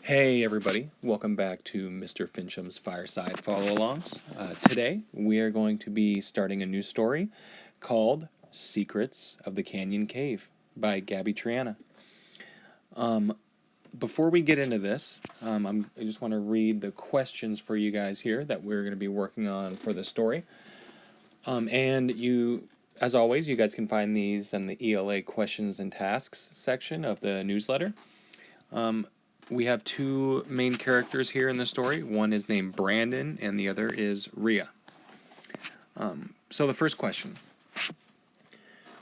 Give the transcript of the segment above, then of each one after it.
Hey everybody, welcome back to Mr. Fincham's Fireside Follow-Alongs. Today we are going to be starting a new story called Secrets of the Canyon Cave by Gabby Triana. Before we get into this, I just want to read the questions for you guys here that we're going to be working on for the story. As always, you guys can find these in the ELA questions and tasks section of the newsletter. We have two main characters here in the story. One is named Brandon, and the other is Rhea. So the first question.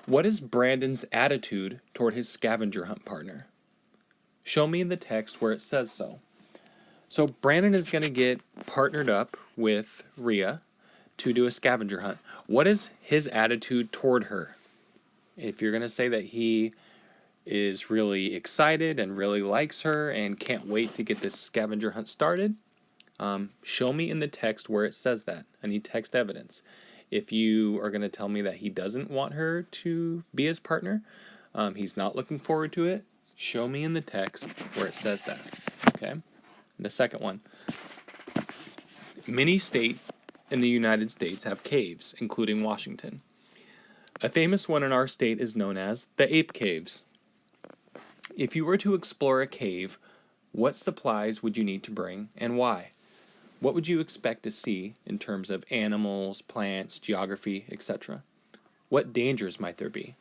What is Brandon's attitude toward his scavenger hunt partner? Show me in the text where it says so. So Brandon is going to get partnered up with Rhea to do a scavenger hunt. What is his attitude toward her? If you're going to say that he is really excited and really likes her and can't wait to get this scavenger hunt started, show me in the text where it says that. I need text evidence. If you are going to tell me that he doesn't want her to be his partner, he's not looking forward to it, show me in the text where it says that. Okay? And the second one. Many states in the United States have caves, including Washington. A famous one in our state is known as the Ape Caves. If you were to explore a cave, what supplies would you need to bring and why? What would you expect to see in terms of animals, plants, geography, etc.? What dangers might there be?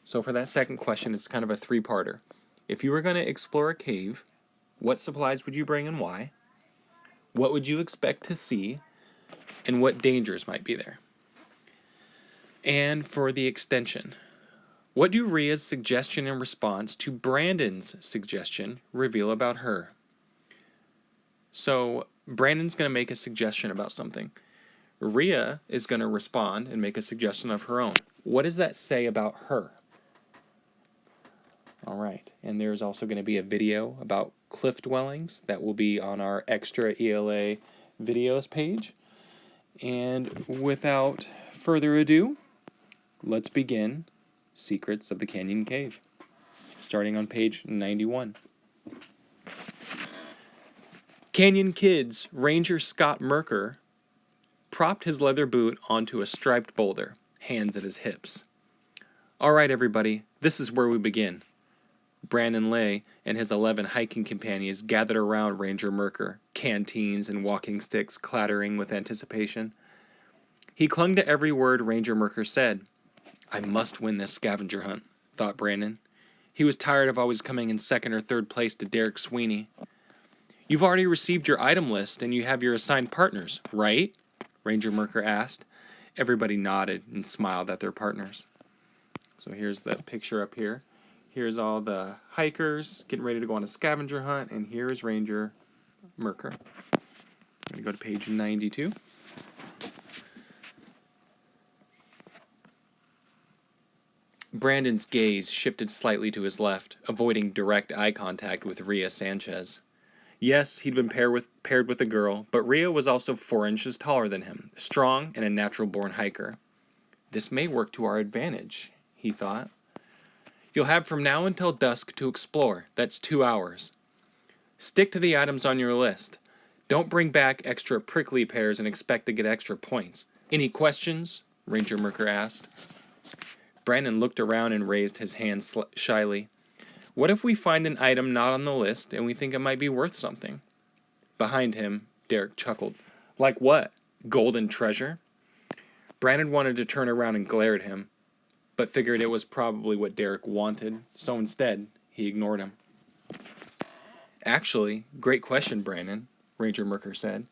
So for that second question, it's kind of a three-parter. If you were going to explore a cave, what supplies would you bring and why? What would you expect to see? And what dangers might be there? And for the extension, what do Rhea's suggestion and response to Brandon's suggestion reveal about her? So Brandon's going to make a suggestion about something. Rhea is going to respond and make a suggestion of her own. What does that say about her? All right, and there's also going to be a video about cliff dwellings that will be on our extra ELA videos page. And without further ado, let's begin Secrets of the Canyon Cave, starting on page 91. Canyon Kid's Ranger Scott Merker propped his leather boot onto a striped boulder, hands at his hips. All right, everybody, this is where we begin. Brandon Lay and his 11 hiking companions gathered around Ranger Merker, canteens and walking sticks clattering with anticipation. He clung to every word Ranger Merker said. I must win this scavenger hunt, thought Brandon. He was tired of always coming in second or third place to Derek Sweeney. You've already received your item list and you have your assigned partners, right? Ranger Merker asked. Everybody nodded and smiled at their partners. So here's the picture up here. Here's all the hikers getting ready to go on a scavenger hunt, and here is Ranger Merker. I'm going to go to page 92. Brandon's gaze shifted slightly to his left, avoiding direct eye contact with Rhea Sanchez. Yes, he'd been paired with a girl, but Rhea was also 4 inches taller than him, strong and a natural-born hiker. This may work to our advantage, he thought. You'll have from now until dusk to explore. That's 2 hours. Stick to the items on your list. Don't bring back extra prickly pears and expect to get extra points. Any questions? Ranger Merker asked. Brandon looked around and raised his hand shyly. What if we find an item not on the list and we think it might be worth something? Behind him, Derek chuckled. Like what? Golden treasure? Brandon wanted to turn around and glare at him, but figured it was probably what Derek wanted, so instead, he ignored him. Actually, great question, Brandon, Ranger Merker said.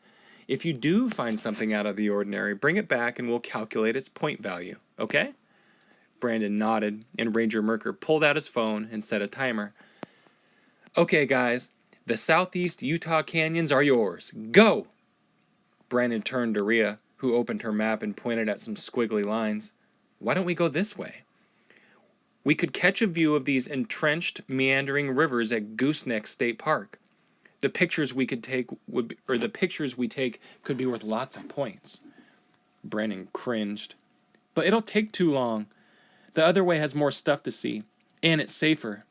If you do find something out of the ordinary, bring it back and we'll calculate its point value, okay? Brandon nodded, and Ranger Merker pulled out his phone and set a timer. Okay, guys, the southeast Utah canyons are yours. Go! Brandon turned to Rhea, who opened her map and pointed at some squiggly lines. Why don't we go this way? We could catch a view of these entrenched, meandering rivers at Gooseneck State Park. The pictures we take could be worth lots of points. Brandon cringed. But it'll take too long. The other way has more stuff to see, and it's safer.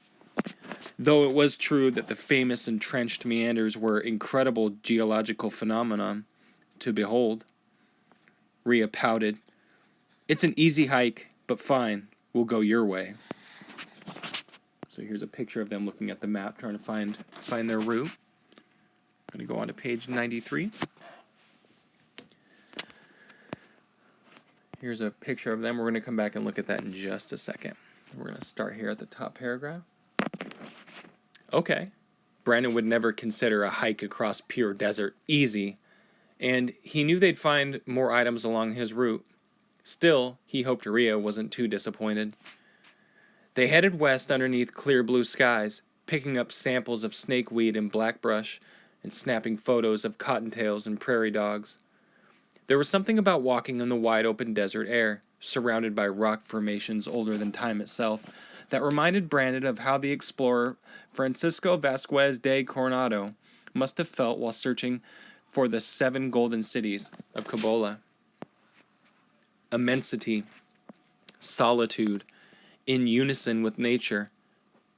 Though it was true that the famous entrenched meanders were incredible geological phenomenon to behold. Rhea pouted. It's an easy hike, but fine, we'll go your way. So here's a picture of them looking at the map, trying to find their route. I'm going to go on to page 93. Here's a picture of them. We're going to come back and look at that in just a second. We're going to start here at the top paragraph. Okay. Brandon would never consider a hike across pure desert easy, and he knew they'd find more items along his route. Still, he hoped Rhea wasn't too disappointed. They headed west underneath clear blue skies, picking up samples of snakeweed and blackbrush, and snapping photos of cottontails and prairie dogs. There was something about walking in the wide open desert air, surrounded by rock formations older than time itself, that reminded Brandon of how the explorer Francisco Vasquez de Coronado must have felt while searching for the 7 golden cities of Cibola. Immensity, solitude, in unison with nature.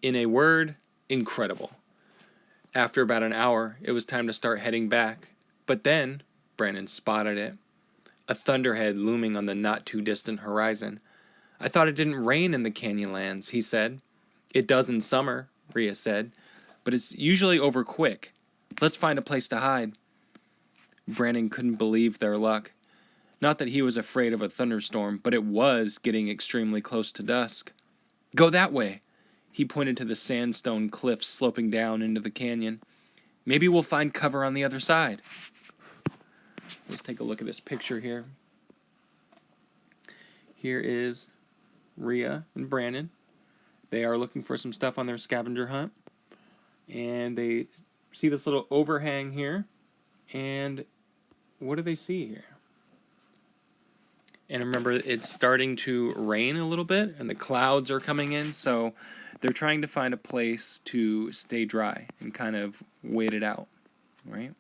In a word, incredible. After about an hour, it was time to start heading back. But then, Brandon spotted it. A thunderhead looming on the not-too-distant horizon. I thought it didn't rain in the Canyonlands, he said. It does in summer, Rhea said, but it's usually over quick. Let's find a place to hide. Brandon couldn't believe their luck. Not that he was afraid of a thunderstorm, but it was getting extremely close to dusk. Go that way. He pointed to the sandstone cliffs sloping down into the canyon. Maybe we'll find cover on the other side. Let's take a look at this picture here. Here is Rhea and Brandon. They are looking for some stuff on their scavenger hunt. And they see this little overhang here. And what do they see here? And remember, it's starting to rain a little bit, and the clouds are coming in, so they're trying to find a place to stay dry and kind of wait it out, right?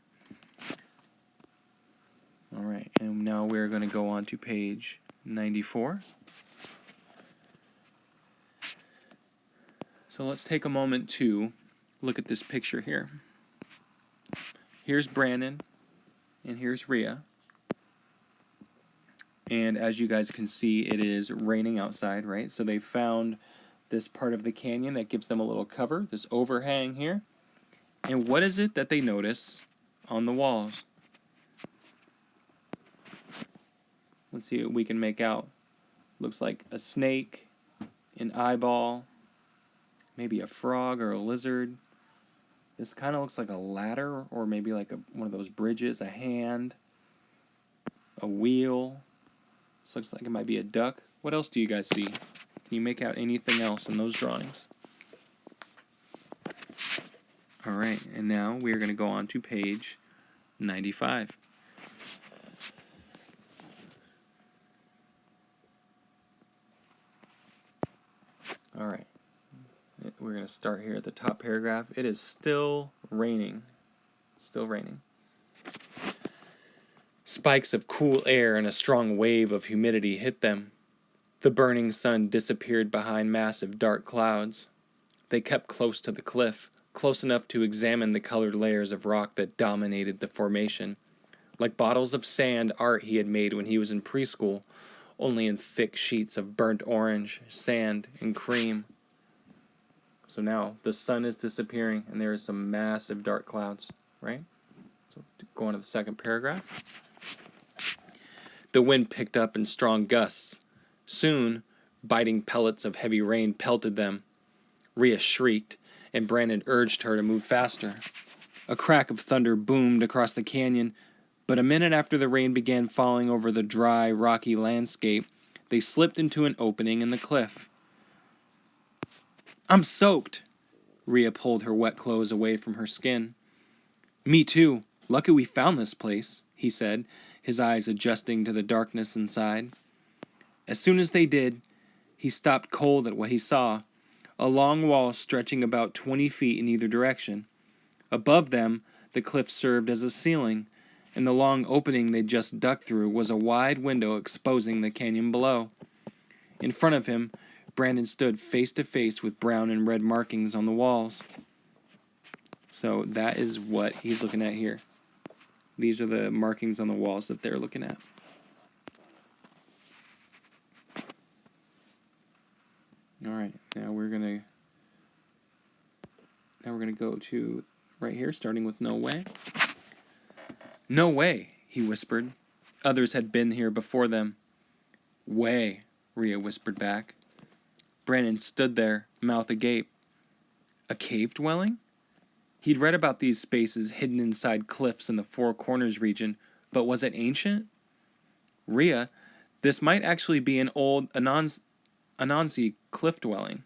All right, and now we're going to go on to page 94. So let's take a moment to look at this picture here. Here's Brandon, and here's Rhea. And as you guys can see, it is raining outside, right? So they found this part of the canyon that gives them a little cover, this overhang here. And what is it that they notice on the walls? Let's see what we can make out. Looks like a snake, an eyeball, maybe a frog or a lizard. This kind of looks like a ladder, or maybe like one of those bridges, a hand, a wheel. This looks like it might be a duck. What else do you guys see? Can you make out anything else in those drawings? All right, and now we're going to go on to page 95. All right, we're going to start here at the top paragraph. It is still raining. Still raining. Spikes of cool air and a strong wave of humidity hit them. The burning sun disappeared behind massive dark clouds. They kept close to the cliff, close enough to examine the colored layers of rock that dominated the formation, like bottles of sand art he had made when he was in preschool, only in thick sheets of burnt orange, sand, and cream. So now the sun is disappearing, and there is some massive dark clouds, right? So go on to the second paragraph. The wind picked up in strong gusts. Soon, biting pellets of heavy rain pelted them. Rhea shrieked, and Brandon urged her to move faster. A crack of thunder boomed across the canyon, but a minute after the rain began falling over the dry, rocky landscape, they slipped into an opening in the cliff. I'm soaked! Rhea pulled her wet clothes away from her skin. Me too. Lucky we found this place, he said, his eyes adjusting to the darkness inside. As soon as they did, he stopped cold at what he saw, a long wall stretching about 20 feet in either direction. Above them, the cliff served as a ceiling, and the long opening they just ducked through was a wide window exposing the canyon below. In front of him, Brandon stood face to face with brown and red markings on the walls. So that is what he's looking at here. These are the markings on the walls that they're looking at. All right, now we're gonna go to right here, starting with no way. No way, he whispered. Others had been here before them. Way, Rhea whispered back. Brandon stood there, mouth agape. A cave dwelling? He'd read about these spaces hidden inside cliffs in the Four Corners region, but was it ancient? Rhea, this might actually be an old Anansi cliff dwelling.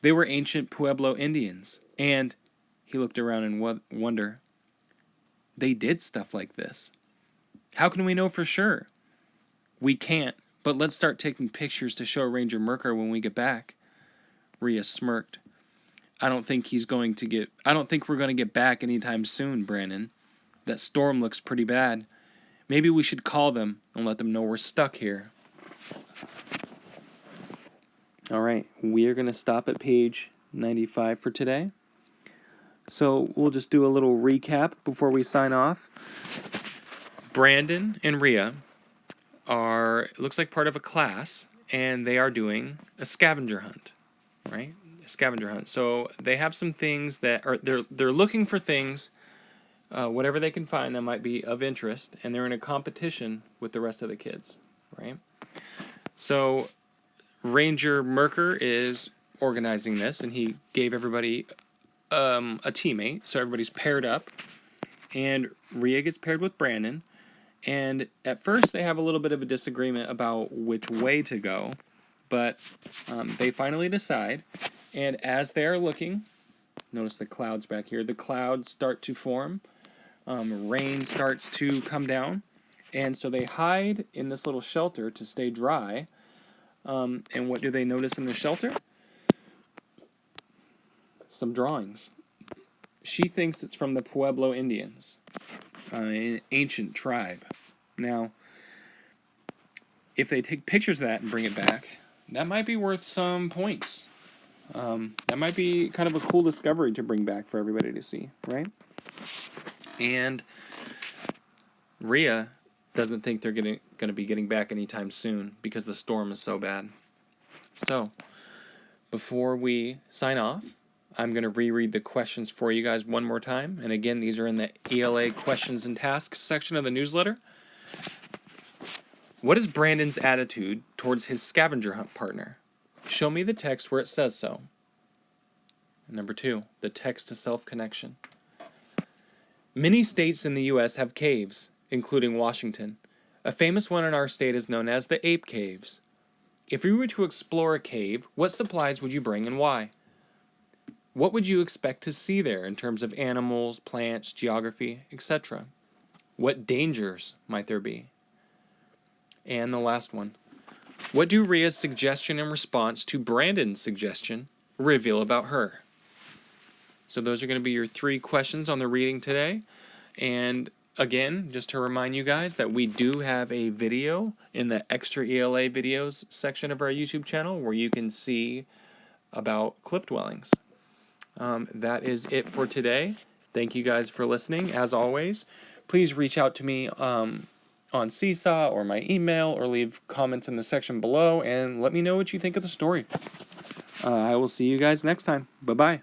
They were ancient Pueblo Indians, and, he looked around in wonder, they did stuff like this. How can we know for sure? We can't, but let's start taking pictures to show Ranger Merker when we get back. Rhea smirked. I don't think we're going to get back anytime soon, Brandon. That storm looks pretty bad. Maybe we should call them and let them know we're stuck here. All right, we are going to stop at page 95 for today. So we'll just do a little recap before we sign off. Brandon and Rhea are, it looks like, part of a class, and they are doing a scavenger hunt, right? A scavenger hunt. So they have some things that are, they're looking for things, whatever they can find that might be of interest, and they're in a competition with the rest of the kids, right? So Ranger Merker is organizing this, and he gave everybody a teammate, so everybody's paired up, and Rhea gets paired with Brandon, and at first they have a little bit of a disagreement about which way to go, but they finally decide, and as they are looking, notice the clouds back here, the clouds start to form, rain starts to come down, and so they hide in this little shelter to stay dry, and what do they notice in the shelter? Some drawings. She thinks it's from the Pueblo Indians, an ancient tribe. Now, if they take pictures of that and bring it back, that might be worth some points. That might be kind of a cool discovery to bring back for everybody to see, right? And Rhea doesn't think they're going to be getting back anytime soon because the storm is so bad. So, before we sign off, I'm going to reread the questions for you guys one more time. And again, these are in the ELA questions and tasks section of the newsletter. What is Brandon's attitude towards his scavenger hunt partner? Show me the text where it says so. And number 2, the text to self-connection. Many states in the U.S. have caves, including Washington. A famous one in our state is known as the Ape Caves. If you were to explore a cave, what supplies would you bring and why? What would you expect to see there in terms of animals, plants, geography, etc.? What dangers might there be? And the last one. What do Rhea's suggestion and response to Brandon's suggestion reveal about her? So those are going to be your 3 questions on the reading today. And again, just to remind you guys that we do have a video in the extra ELA videos section of our YouTube channel where you can see about cliff dwellings. That is it for today. Thank you guys for listening. As always, please reach out to me on Seesaw or my email, or leave comments in the section below and let me know what you think of the story. I will see you guys next time. Bye-bye.